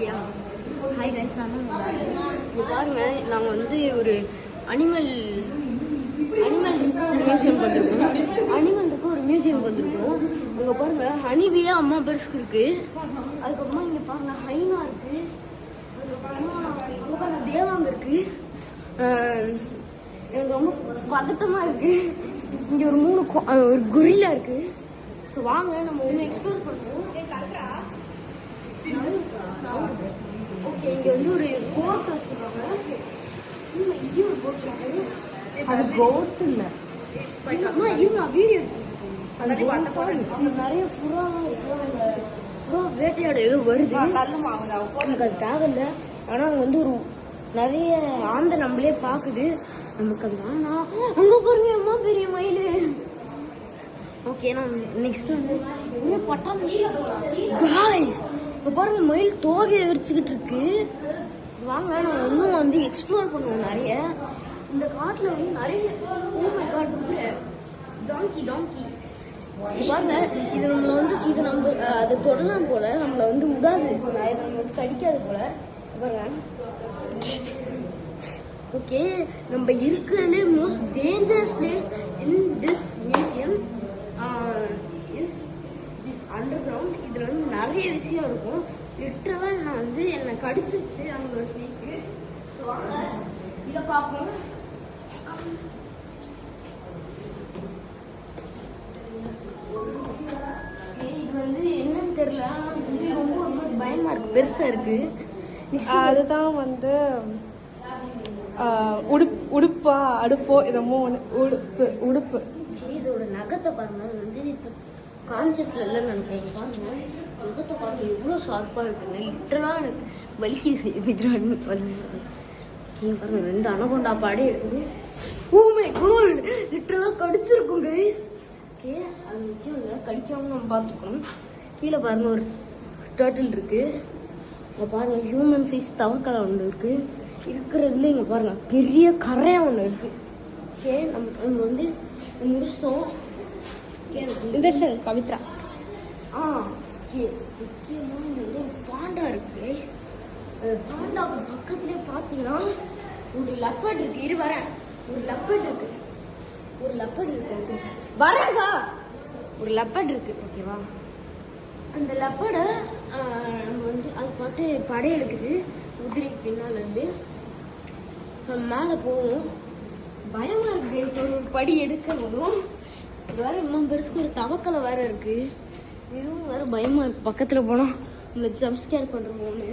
Hi guys, நான் இங்கே பாருங்க, நாங்கள் வந்து ஒரு அனிமல் மியூசியம் வந்திருக்கோம். அங்கே பாருங்க, ஹனிபியா அம்மா பெருசுக்கு இருக்கு. அதுக்கப்புறமா இங்கே பாருங்க ஹைனா இருக்கு. அதுக்கப்புறமா அங்கே பாருங்க தேவாங்க இருக்கு. எனக்கு ரொம்ப பதட்டமா இருக்கு. இங்கே ஒரு ஒரு குரிலா இருக்கு. ஸோ வாங்க நம்ம ஒன்று எக்ஸ்ப்ளோர் பண்ணுவோம். ஓகே, இங்க வந்து ஒரு கோட் வச்சிருக்காங்க. இங்க ஒரு கோட் இருக்கு. அது கோட் இல்ல, வீடியோ நிறைய புறா வேட்டையாட ஏதோ வருது. எனக்கு அது தேவையில்ல. ஆனா அங்க வந்து ஒரு நிறைய ஆந்தை நம்மளே பாக்குது. நமக்கு அந்த ஆனா அங்க பாருங்க அம்மா பெரிய மயிலு. ஓகே, நான் நெக்ஸ்ட் வந்து பாருங்க மயில் தோகையை விரிச்சுக்கிட்டு இருக்கு. வாங்க நம்ம இன்னும் வந்து எக்ஸ்ப்ளோர் பண்ணுவோம் நிறைய. இந்த காட்டுல வந்து நிறைய டாங்கி பாருங்க. இது நம்மள வந்து இது நம்ம அதை தொடலாம் போல, நம்மள வந்து விடாது, நம்ம வந்து கடிக்காது போல. பாருங்க. ஓகே, நம்ம இருக்கிறதுலே most dangerous place in this museum is this under ground. இதுல வந்து நிறைய விஷயம் இருக்கும். லிட்டரலா நான் வந்து என்னை கடிச்சிருச்சு அங்க ஒரு ஸ்னேக்கு. இதை பார்ப்போம். இது வந்து என்னன்னு தெரியல, இது ரொம்ப பயமா இருக்கு, பெருசா இருக்கு. அதுதான் வந்து உடுப்பா அடுப்போ இதமோ உடுப்பு. இதோட நகத்தை பாருங்க, அது வந்து இப்ப கான்சியஸ்ல இல்லைன்னு நினைக்கிறேன். பாருங்க நகத்தை பாருங்க எவ்வளவு ஷார்ப்பா இருக்குங்க. லிட்டரலா எனக்கு வலிக்கு செய்யுது. பாருங்க, 2 அனகொண்டா பாடே இருக்குது. ஓ மை காட், லிட்டரலா கடிச்சிருக்கும் கைஸ். ஓகே, அது முக்கியம் இல்லை, கடிக்காம நம்ம பார்த்துக்கணும். கீழே பாருங்க ஒரு டர்ட்டில் இருக்கு. இங்க பாருங்க ஹியூமன் சைஸ் தவக்கலை ஒன்று இருக்கு. இருக்கிறதுல இங்க பாருங்க பெரிய கரை ஒன்று இருக்கு. ஓகே, நம்ம வந்து முடிச்சிட்டோம். பவித்ரா. முக்கியமா இங்க வந்து ஒரு பாண்டா இருக்கு. பாண்டா பக்கத்துலயே பாத்தீங்கன்னா ஒரு லெப்பர்ட் இருக்கு. வரேன், ஒரு லெப்பர்ட் இருக்கு. வரேன்க்கா, ஒரு லெப்பர்ட் இருக்கு. ஓகேவா, அந்த லெப்பர்ட நம்ம வந்து அது பாட்டு படையெடுக்குது குதிரைக்கு பின்னால இருந்து. மேல போவோம். பயமா இருக்கு, ஒரு படி எடுக்கணும். இது வேற இன்னும் பெருசுக்கு ஒரு தவக்கலை வேற இருக்கு. இதுவும் வேற பயமா இருக்கு. பக்கத்துல போனா நம்ம ஜம்ப் ஸ்கேர் பண்றோமோன்னு.